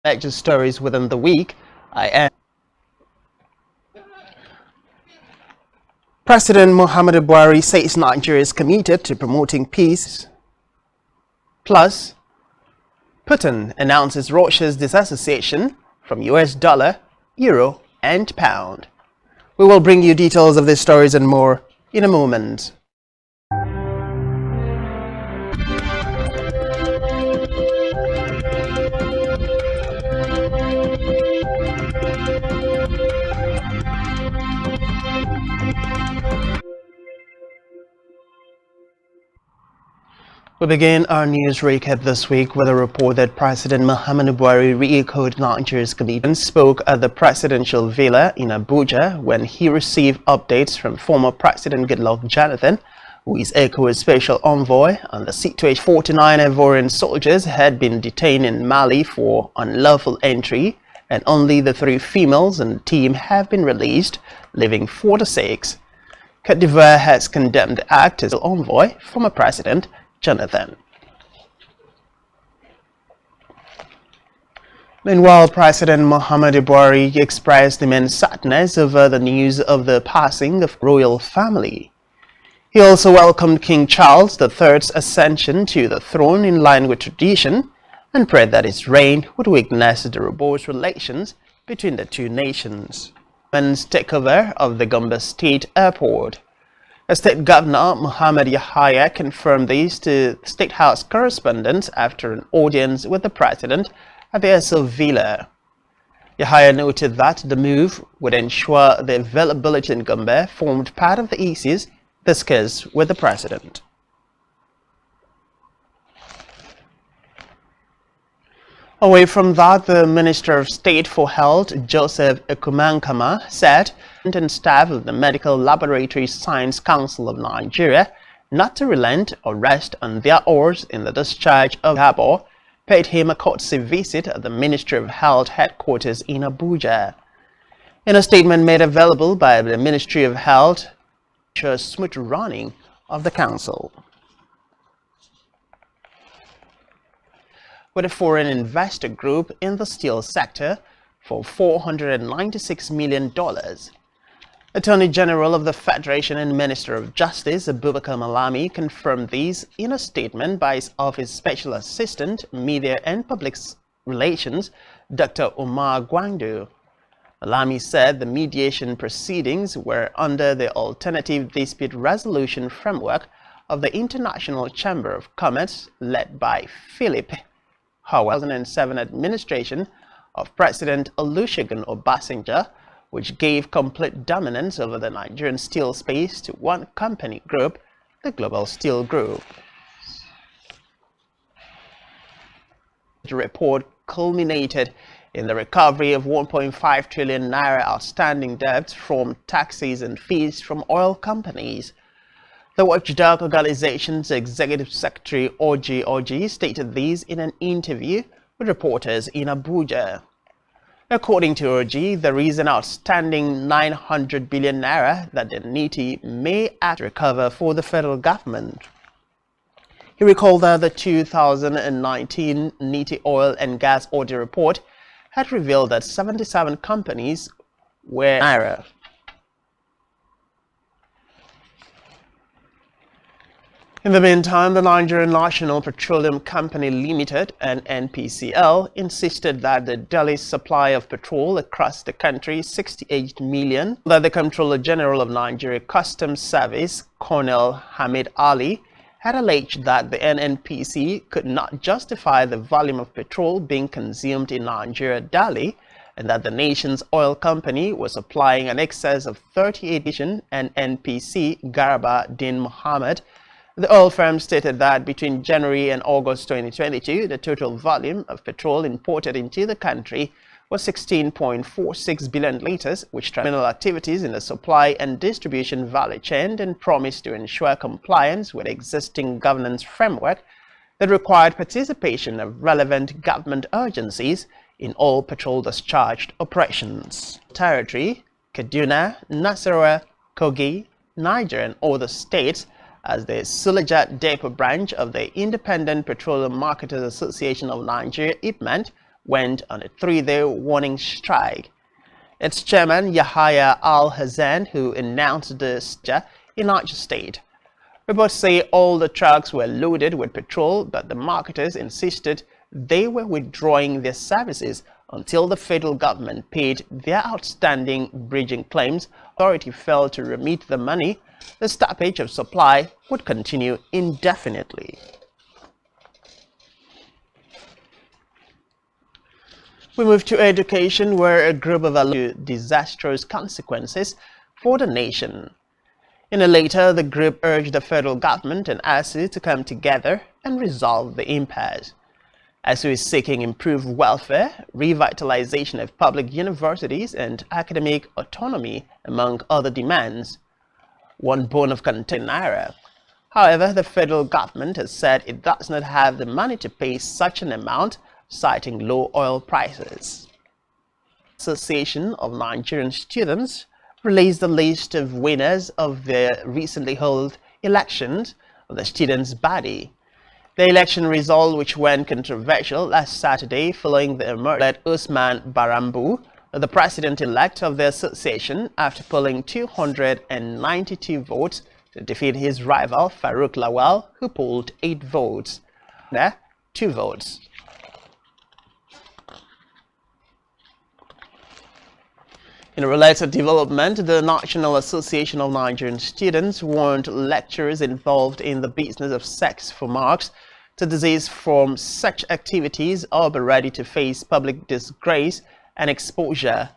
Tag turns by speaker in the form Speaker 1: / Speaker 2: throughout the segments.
Speaker 1: Major stories within the week. President Muhammadu Buhari says Nigeria is committed to promoting peace. Plus, Putin announces Russia's disassociation from US dollar, euro, and pound. We will bring you details of these stories and more in a moment. We begin our news recap this week with a report that President Muhammadu Buhari re-echoed Nigeria's commitment and spoke at the presidential villa in Abuja when he received updates from former President Goodluck Jonathan, who is ECOWAS special envoy on the situation. 49 Ivorian soldiers had been detained in Mali for unlawful entry, and only the 3 females in the team have been released, leaving 46. Côte d'Ivoire has condemned the act as envoy, former President Jonathan. Meanwhile, President Muhammadu Buhari expressed immense sadness over the news of the passing of royal family. He also welcomed King Charles III's ascension to the throne in line with tradition and prayed that his reign would witness the robust relations between the two nations. Men's takeover of the Gombe State Airport. State Governor Muhammad Yahaya confirmed this to State House correspondents after an audience with the President at the Esso Villa. Yahaya noted that the move would ensure the availability in Gombe formed part of the issues discussed with the President. Away from that, the Minister of State for Health, Joseph Ekumankama, said and staff of the Medical Laboratory Science Council of Nigeria not to relent or rest on their oars in the discharge of Harbour paid him a courtesy visit at the Ministry of Health headquarters in Abuja. In a statement made available by the Ministry of Health, ensures smooth running of the council. With a foreign investor group in the steel sector for $496 million. Attorney General of the Federation and Minister of Justice Abubakar Malami confirmed these in a statement by his Office Special Assistant, Media and Public Relations, Dr. Omar Gwandu. Malami said the mediation proceedings were under the Alternative Dispute Resolution Framework of the International Chamber of Commerce led by Philip Howell 2007 administration of President Olusegun Obasanjo, which gave complete dominance over the Nigerian steel space to one company group, the Global Steel Group. The report culminated in the recovery of 1.5 trillion naira outstanding debts from taxes and fees from oil companies. The watchdog organization's executive secretary Oji stated these in an interview with reporters in Abuja. According to Oji, there is an outstanding 900 billion naira that the NITI may act to recover for the federal government. He recalled that the 2019 NITI Oil and Gas Audit Report had revealed that 77 companies were naira. In the meantime, the Nigerian National Petroleum Company Limited and NPCL insisted that the daily supply of petrol across the country is 68 million, that the Comptroller General of Nigeria Customs Service, Colonel Hamid Ali, had alleged that the NNPC could not justify the volume of petrol being consumed in Nigeria daily, and that the nation's oil company was supplying an excess of 38 and NPC Garaba Din Mohammed. The oil firm stated that between January and August 2022, the total volume of petrol imported into the country was 16.46 billion liters, which terminal activities in the supply and distribution value chain and promised to ensure compliance with existing governance framework that required participation of relevant government agencies in all petrol discharge operations. Territory, Kaduna, Nasarawa, Kogi, Niger, and other states as the Suleja Depot branch of the Independent Petroleum Marketers Association of Nigeria, IPMAN, went on a 3-day warning strike. Its chairman, Yahya Al-Hassan, who announced this in Niger State. Reports say all the trucks were loaded with petrol, but the marketers insisted they were withdrawing their services until the federal government paid their outstanding bridging claims. Authority failed to remit the money. The stoppage of supply would continue indefinitely. We move to education, where a group evaluated disastrous consequences for the nation. In a letter, the group urged the federal government and ASU to come together and resolve the impasse. ASU is seeking improved welfare, revitalization of public universities, and academic autonomy, among other demands. One bone of contention, naira. However, the federal government has said it does not have the money to pay such an amount, citing low oil prices. Association of Nigerian Students released the list of winners of the recently held elections of the students' body. The election result, which went controversial last Saturday following the emergence of Usman Barambu, the president-elect of the association, after polling 292 votes to defeat his rival Farouk Lawal, who polled 8 votes. 2 votes. In a related development, the National Association of Nigerian Students warned lecturers involved in the business of sex for marks to desist from such activities or be ready to face public disgrace and exposure.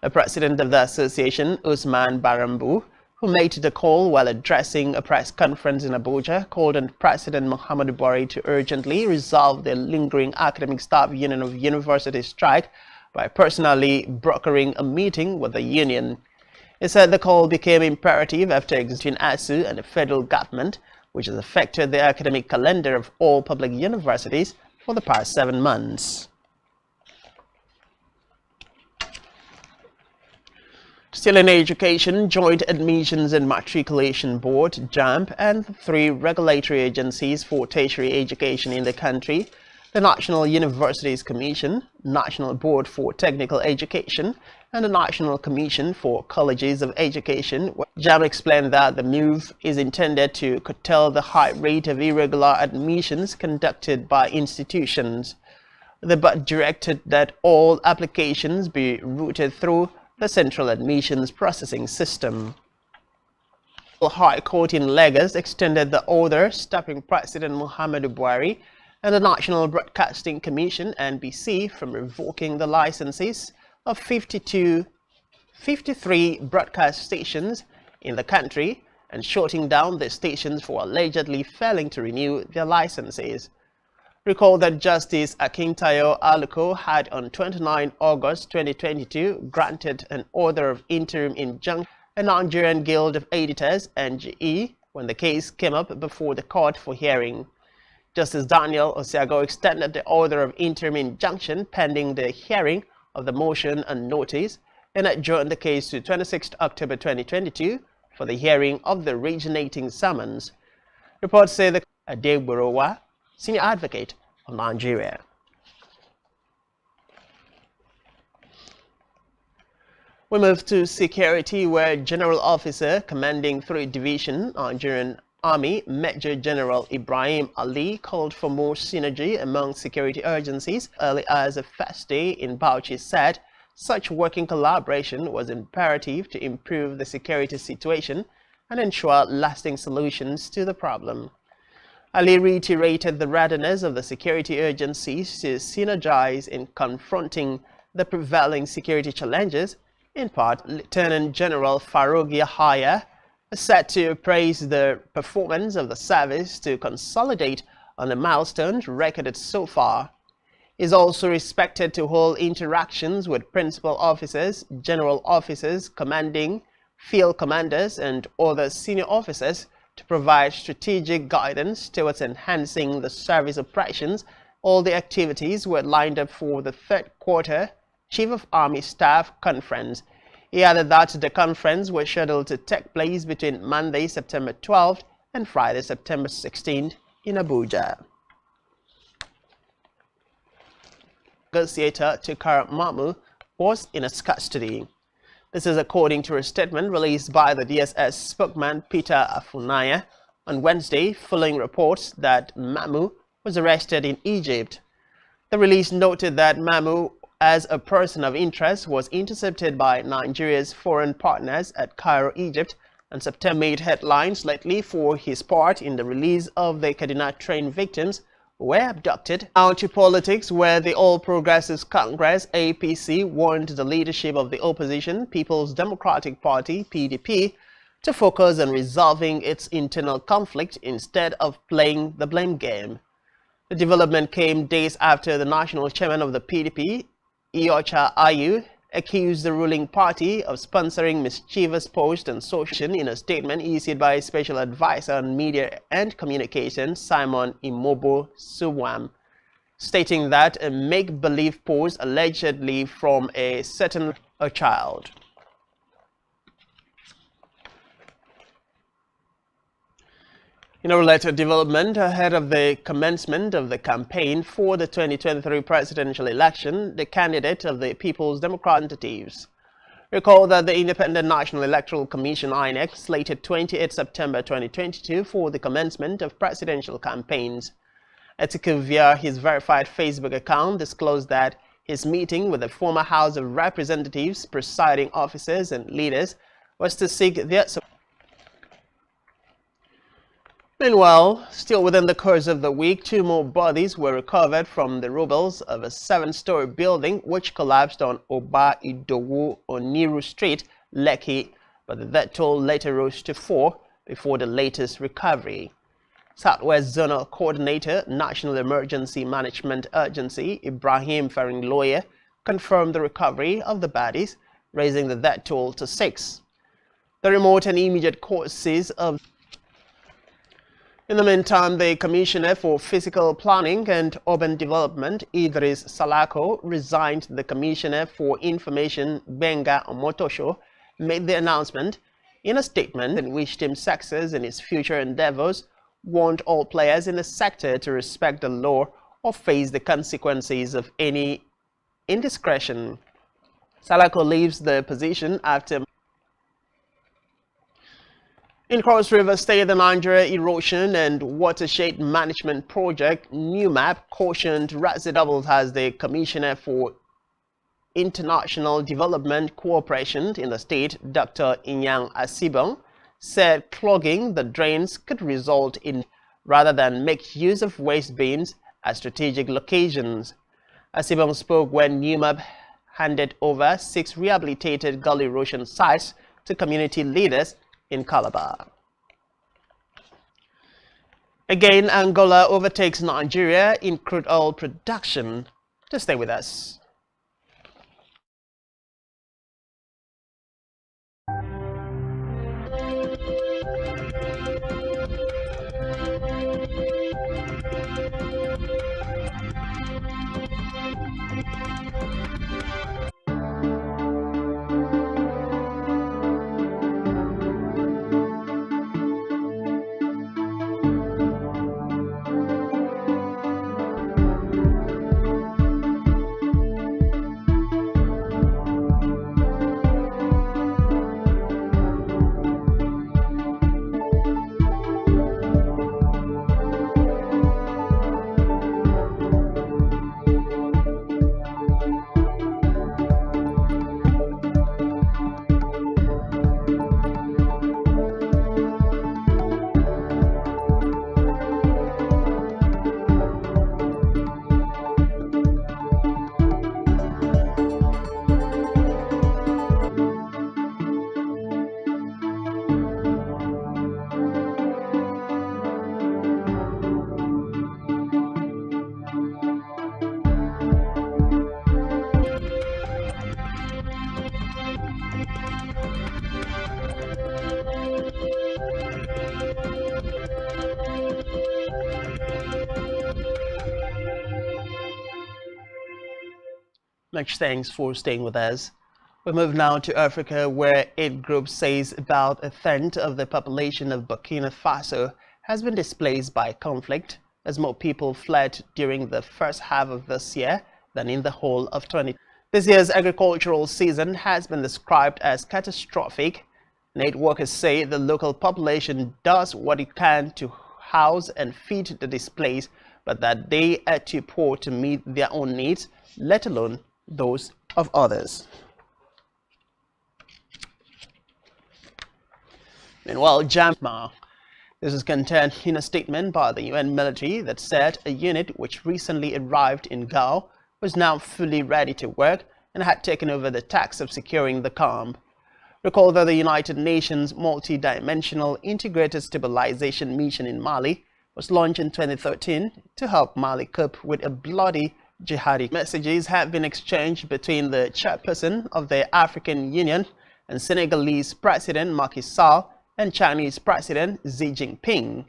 Speaker 1: The president of the association, Usman Barambu, who made the call while addressing a press conference in Abuja, called on President Muhammadu Buhari to urgently resolve the lingering academic staff union of university strike by personally brokering a meeting with the union. He said the call became imperative after existing ASU and the federal government, which has affected the academic calendar of all public universities for the past 7 months. Still in education, Joint Admissions and Matriculation Board, JAMB, and 3 regulatory agencies for tertiary education in the country, the National Universities Commission, National Board for Technical Education, and the National Commission for Colleges of Education. JAMB explained that the move is intended to curtail the high rate of irregular admissions conducted by institutions. The board directed that all applications be routed through the Central Admissions Processing System. The High Court in Lagos extended the order stopping President Muhammadu Buhari and the National Broadcasting Commission (NBC) from revoking the licenses of 53 broadcast stations in the country and shutting down the stations for allegedly failing to renew their licenses. Recall that Justice Akintayo Aluko had on 29 August 2022 granted an order of interim injunction to the Nigerian Guild of Editors (NGE) when the case came up before the court for hearing. Justice Daniel Osiago extended the order of interim injunction pending the hearing of the motion and notice and adjourned the case to 26 October 2022 for the hearing of the originating summons. Reports say the Adegborowa, senior advocate of Nigeria. We move to security, where General Officer Commanding 3rd Division, Nigerian Army, Major General Ibrahim Ali, called for more synergy among security agencies. Early as the first day in Bauchi, said such working collaboration was imperative to improve the security situation and ensure lasting solutions to the problem. Ali reiterated the readiness of the security agencies to synergize in confronting the prevailing security challenges. In part, Lieutenant General Farouk Yahaya set to praise the performance of the service to consolidate on the milestones recorded so far. He is also expected to hold interactions with principal officers, general officers, commanding, field commanders, and other senior officers to provide strategic guidance towards enhancing the service operations. All the activities were lined up for the 3rd quarter Chief of Army Staff Conference. He added that the conference was scheduled to take place between Monday, September 12th and Friday, September 16th in Abuja. negotiator Tukar Mamu was in his custody. This is according to a statement released by the DSS spokesman Peter Afunaya on Wednesday, following reports that Mamu was arrested in Egypt. The release noted that Mamu, as a person of interest, was intercepted by Nigeria's foreign partners at Cairo, Egypt, and September made headlines lately for his part in the release of the Kaduna train victims who were abducted. Now to politics, where the All Progressives Congress APC warned the leadership of the opposition People's Democratic Party PDP to focus on resolving its internal conflict instead of playing the blame game. The development came days after the national chairman of the PDP, Iyorchia Ayu, accused the ruling party of sponsoring mischievous posts on social media in a statement issued by Special Advisor on Media and Communications Simon Imobo Suwam, stating that a make-believe post allegedly from a certain child. In a related development, ahead of the commencement of the campaign for the 2023 presidential election, the candidate of the People's Democratic Representatives recalled that the Independent National Electoral Commission (INEC) slated 28 September 2022 for the commencement of presidential campaigns. Atiku, via his verified Facebook account, disclosed that his meeting with the former House of Representatives, presiding officers and leaders was to seek their support. Meanwhile, still within the course of the week, 2 more bodies were recovered from the rubbles of a 7-story building which collapsed on Oba Idowu Oniru Street, Lekki, but the death toll later rose to 4 before the latest recovery. Southwest Zonal Coordinator, National Emergency Management Agency, Ibrahim Faringloye, confirmed the recovery of the bodies, raising the death toll to 6. The remote and immediate causes of In the meantime, the Commissioner for Physical Planning and Urban Development, Idris Salako, resigned. The Commissioner for Information, Benga Omotosho, made the announcement in a statement and wished him success in his future endeavors, warned all players in the sector to respect the law or face the consequences of any indiscretion. Salako leaves the position after in Cross River State, the Nigeria Erosion and Watershed Management Project, NUMAP, cautioned residents as the Commissioner for International Development Cooperation in the state, Dr. Inyang Asibong, said clogging the drains could result in rather than make use of waste bins at strategic locations. Asibong spoke when NUMAP handed over 6 rehabilitated gully erosion sites to community leaders in Calabar. Again, Angola overtakes Nigeria in crude oil production. To stay with us. Much thanks for staying with us. We move now to Africa, where aid group says about 1/3 of the population of Burkina Faso has been displaced by conflict as more people fled during the first half of this year than in the whole of 2020. This year's agricultural season has been described as catastrophic. Aid workers say the local population does what it can to house and feed the displaced, but that they are too poor to meet their own needs, let alone those of others. Meanwhile, this is contained in a statement by the UN military that said a unit which recently arrived in Gao was now fully ready to work and had taken over the task of securing the camp. Recall that the United Nations multi-dimensional integrated stabilization mission in Mali was launched in 2013 to help Mali cope with a bloody jihadi. Messages have been exchanged between the chairperson of the African Union and Senegalese President Macky Sall and Chinese President Xi Jinping.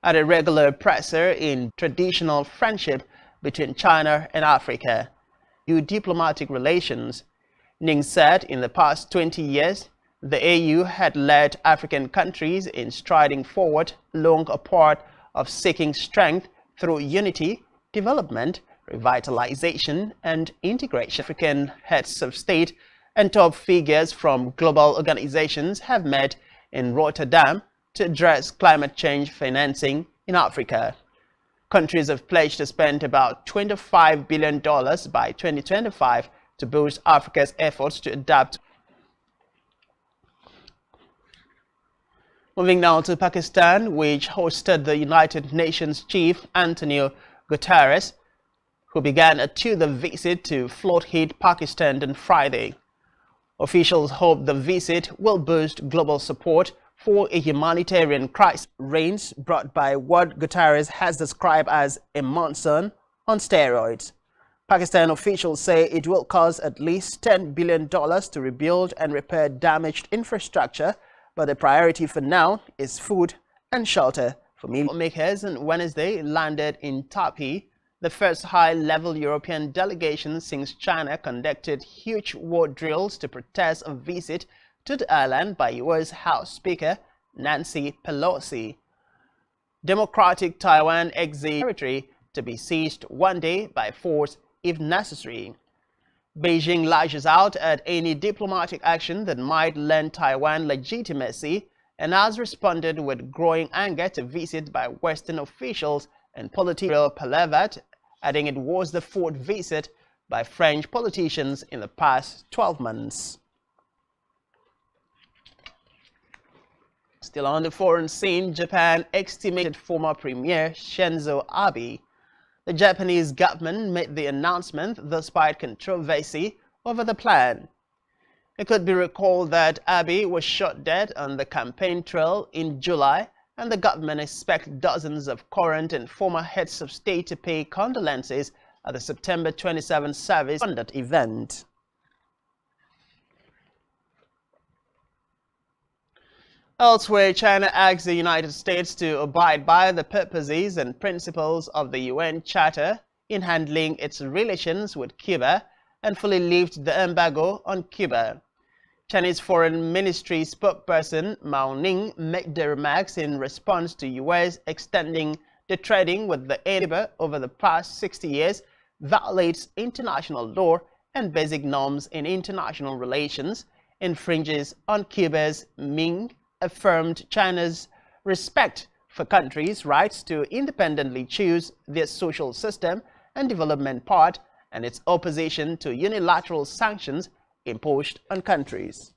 Speaker 1: At a regular presser in traditional friendship between China and Africa, new diplomatic relations, Ning said in the past 20 years, the AU had led African countries in striding forward along a path of seeking strength through unity, development, revitalization, and integration. African heads of state and top figures from global organizations have met in Rotterdam to address climate change financing in Africa. Countries have pledged to spend about $25 billion by 2025 to boost Africa's efforts to adapt. Moving now to Pakistan, which hosted the United Nations chief Antonio Guterres, who began a two-day visit to flood-hit Pakistan on Friday. Officials hope the visit will boost global support for a humanitarian crisis. Rains brought by what Guterres has described as a monsoon on steroids. Pakistan officials say it will cost at least $10 billion to rebuild and repair damaged infrastructure, but the priority for now is food and shelter for millions. Lawmakers on Wednesday landed in Taipei, the first high-level European delegation since China conducted huge war drills to protest a visit to the island by U.S. House Speaker Nancy Pelosi. Democratic Taiwan exits territory to be seized one day by force if necessary. Beijing lashes out at any diplomatic action that might lend Taiwan legitimacy and has responded with growing anger to visit by Western officials and political palaver, adding it was the fourth visit by French politicians in the past 12 months. Still on the foreign scene, Japan estimated former Premier Shinzo Abe. The Japanese government made the announcement despite controversy over the plan. It could be recalled that Abe was shot dead on the campaign trail in July, and the government expects dozens of current and former heads of state to pay condolences at the September 27 service on that event. Elsewhere, China asked the United States to abide by the purposes and principles of the UN Charter in handling its relations with Cuba and fully lift the embargo on Cuba. Chinese Foreign Ministry spokesperson Mao Ning made the remarks in response to U.S. extending the trading with the neighbor over the past 60 years violates international law and basic norms in international relations, infringes on Cuba's Ming, affirmed China's respect for countries' rights to independently choose their social system and development path, and its opposition to unilateral sanctions imposed on countries.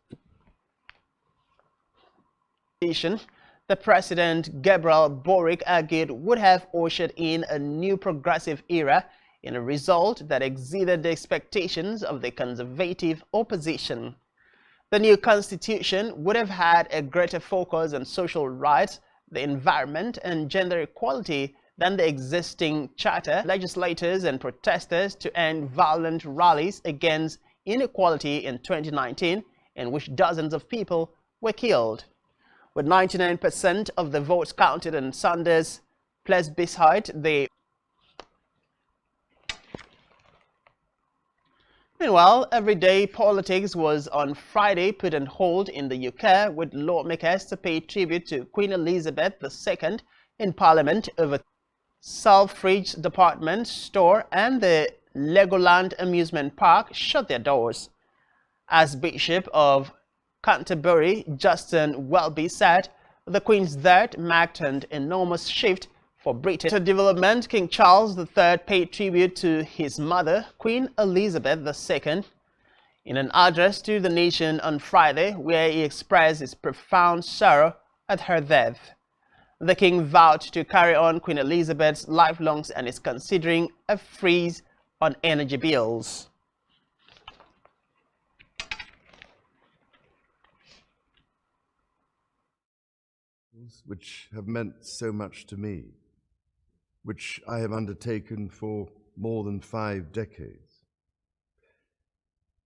Speaker 1: The President Gabriel Boric argued would have ushered in a new progressive era in a result that exceeded the expectations of the conservative opposition. The new constitution would have had a greater focus on social rights, the environment, and gender equality than the existing charter. Legislators and protesters to end violent rallies against inequality in 2019, in which dozens of people were killed. With 99% of the votes counted on Sanders' plebiscite, Meanwhile, everyday politics was on Friday put on hold in the UK, with lawmakers to pay tribute to Queen Elizabeth II in Parliament over Selfridge department store and the Legoland amusement park shut their doors. As Bishop of Canterbury, Justin Welby, said, the Queen's death marked an enormous shift for Britain. To development, King Charles III paid tribute to his mother, Queen Elizabeth II, in an address to the nation on Friday, where he expressed his profound sorrow at her death. The King vowed to carry on Queen Elizabeth's lifelong and is considering a freeze on energy bills.
Speaker 2: Which have meant so much to me, which I have undertaken for more than 5 decades.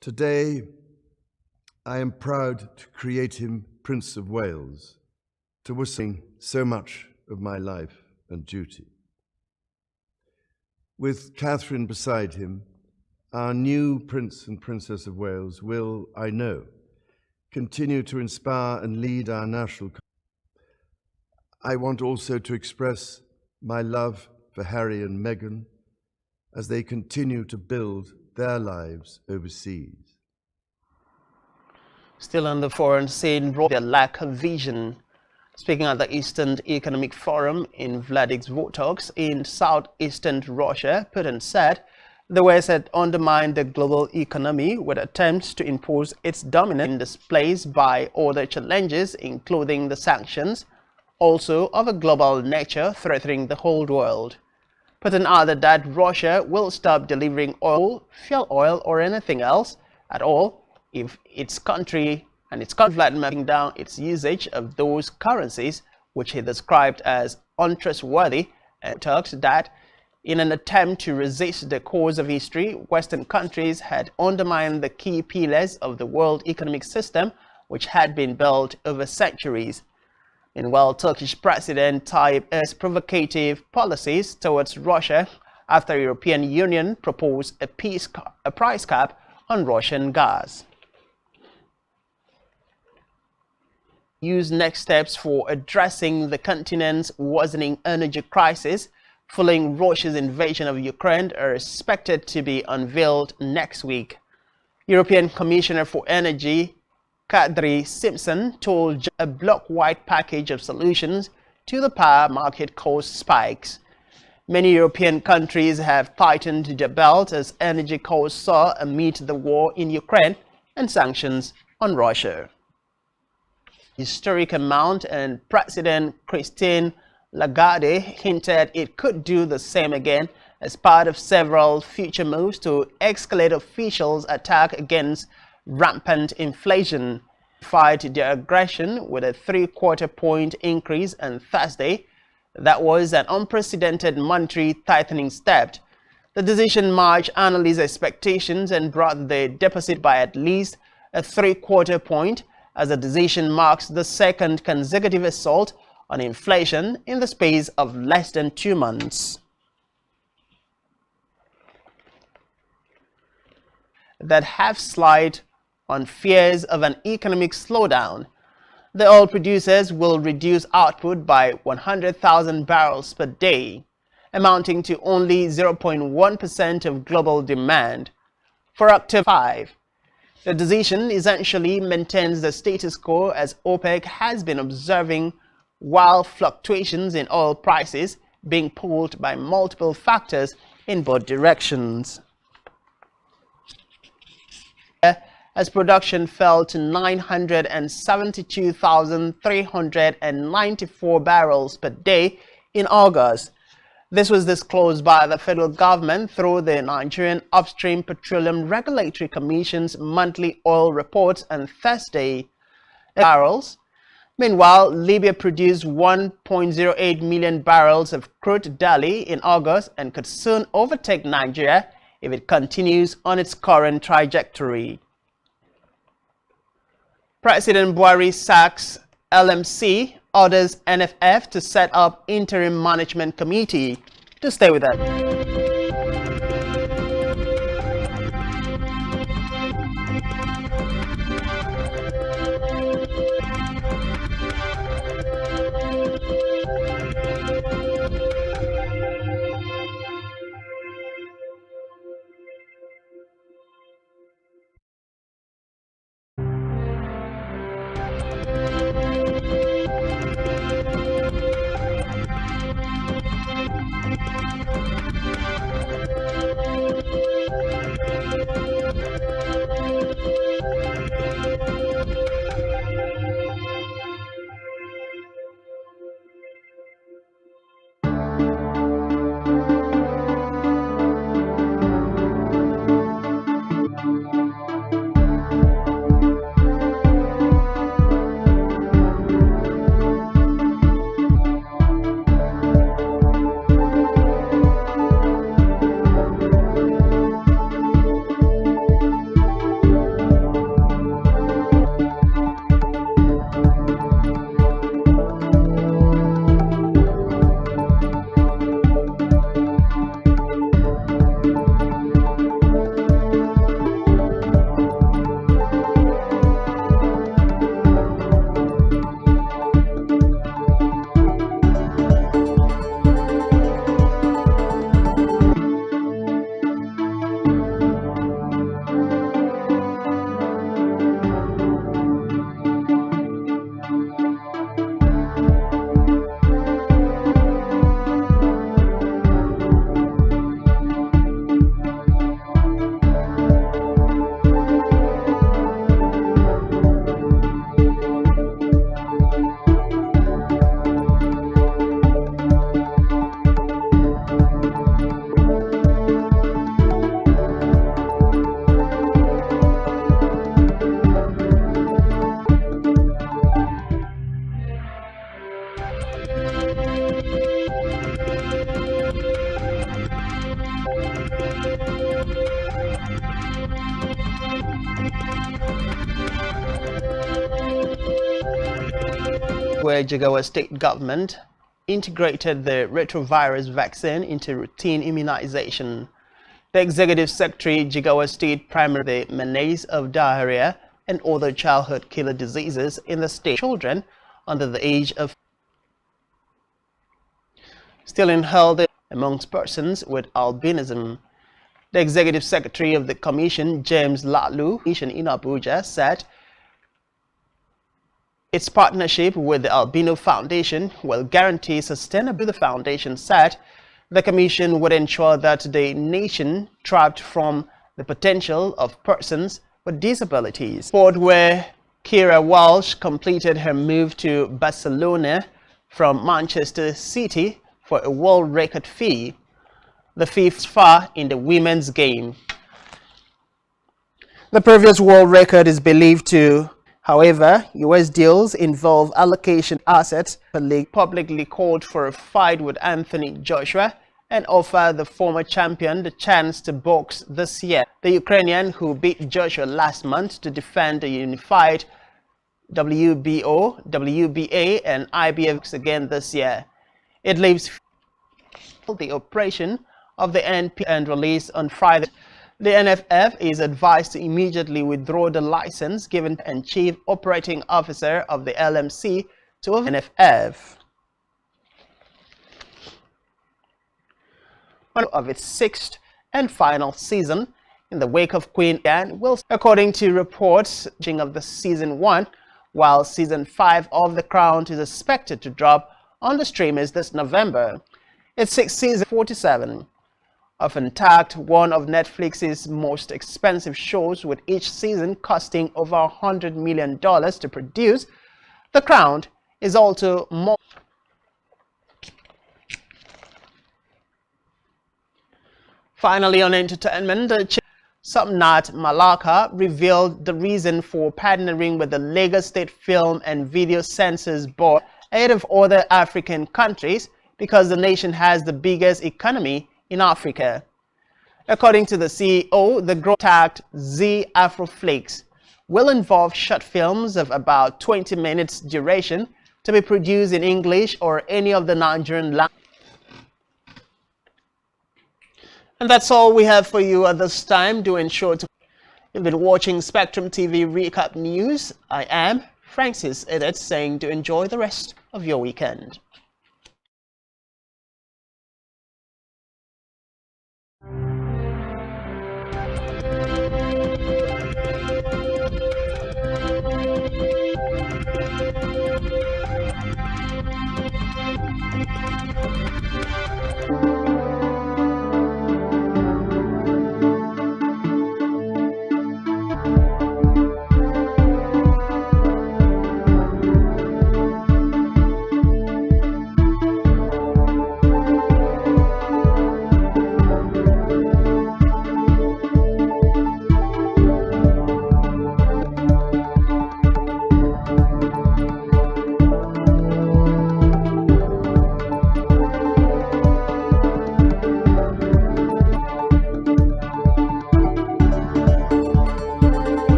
Speaker 2: Today, I am proud to create him Prince of Wales, to whistling so much of my life and duty. With Catherine beside him, our new Prince and Princess of Wales will, I know, continue to inspire and lead our national. I want also to express my love for Harry and Meghan as they continue to build their lives overseas.
Speaker 1: Still on the foreign scene, their lack of vision. Speaking at the Eastern Economic Forum in Vladivostok in southeastern Russia, Putin said the West had undermined the global economy with attempts to impose its dominance, displaced by other challenges, including the sanctions, also of a global nature threatening the whole world. Putin added that Russia will stop delivering oil, fuel oil, or anything else at all if its country and its Vladimir down its usage of those currencies, which he described as untrustworthy, and talked that in an attempt to resist the course of history, Western countries had undermined the key pillars of the world economic system, which had been built over centuries. Meanwhile, Turkish President Tayyip Erdogan's provocative policies towards Russia after the European Union proposed a price cap on Russian gas. Use next steps for addressing the continent's worsening energy crisis following Russia's invasion of Ukraine are expected to be unveiled next week. European Commissioner for Energy Kadri Simpson told a bloc-wide package of solutions to the power market cost spikes. Many European countries have tightened their belt as energy costs soar amid the war in Ukraine and sanctions on Russia. Historic amount, and President Christine Lagarde hinted it could do the same again as part of several future moves to escalate officials' attack against rampant inflation. Fight their aggression with a 3/4 point increase on Thursday. That was an unprecedented monetary tightening step. The decision matched analysts' expectations and brought the deficit by at least a 3/4 point, as the decision marks the second consecutive assault on inflation in the space of less than 2 months. That have slide on fears of an economic slowdown. The oil producers will reduce output by 100,000 barrels per day, amounting to only 0.1% of global demand. For October 5, the decision essentially maintains the status quo as OPEC has been observing, while fluctuations in oil prices being pulled by multiple factors in both directions. As production fell to 972,394 barrels per day in August. This was disclosed by the federal government through the Nigerian Upstream Petroleum Regulatory Commission's monthly oil reports on Thursday. Barrels. Meanwhile, Libya produced 1.08 million barrels of crude daily in August and could soon overtake Nigeria if it continues on its current trajectory. President Buhari sacks LMC, orders NFF to set up interim management committee. To stay with that. where Jigawa state government integrated the retrovirus vaccine into routine immunization. The Executive Secretary, Jigawa State, primarily the menace of diarrhea and other childhood killer diseases in the state. Children under the age of still in health amongst persons with albinism. The Executive Secretary of the Commission, James Lalu, in Abuja, said its partnership with the Albino Foundation will guarantee sustainability. The foundation said the Commission would ensure that the nation thrived from the potential of persons with disabilities. Sport where Kira Walsh completed her move to Barcelona from Manchester City for a world record fee, the fifth far in the women's game. The previous world record is believed to, however, US deals involve allocation assets. The league publicly called for a fight with Anthony Joshua and offer the former champion the chance to box this year. The Ukrainian, who beat Joshua last month to defend the unified WBO, WBA and IBF again this year. It leaves the operation of the NP and released on Friday. The NFF is advised to immediately withdraw the license given and Chief Operating Officer of the LMC to NFF. Of its sixth and final season in the wake of Queen Anne will, according to reports of the season 1, while season 5 of The Crown is expected to drop on the streamers this November. Its sixth season, 47, of intact, one of Netflix's most expensive shows, with each season costing over $100 million to produce. The Crown is also more. Finally, on entertainment, Subnat Malaka revealed the reason for partnering with the Lagos State Film and Video Censors Board ahead of other African countries because the nation has the biggest economy in Africa. According to the CEO, the growth tagged Z Afroflix will involve short films of about 20 minutes duration to be produced in English or any of the Nigerian languages. And that's all we have for you at this time. Do ensure to. You've been watching Spectrum TV Recap News. I am Francis Edith saying to enjoy the rest of your weekend.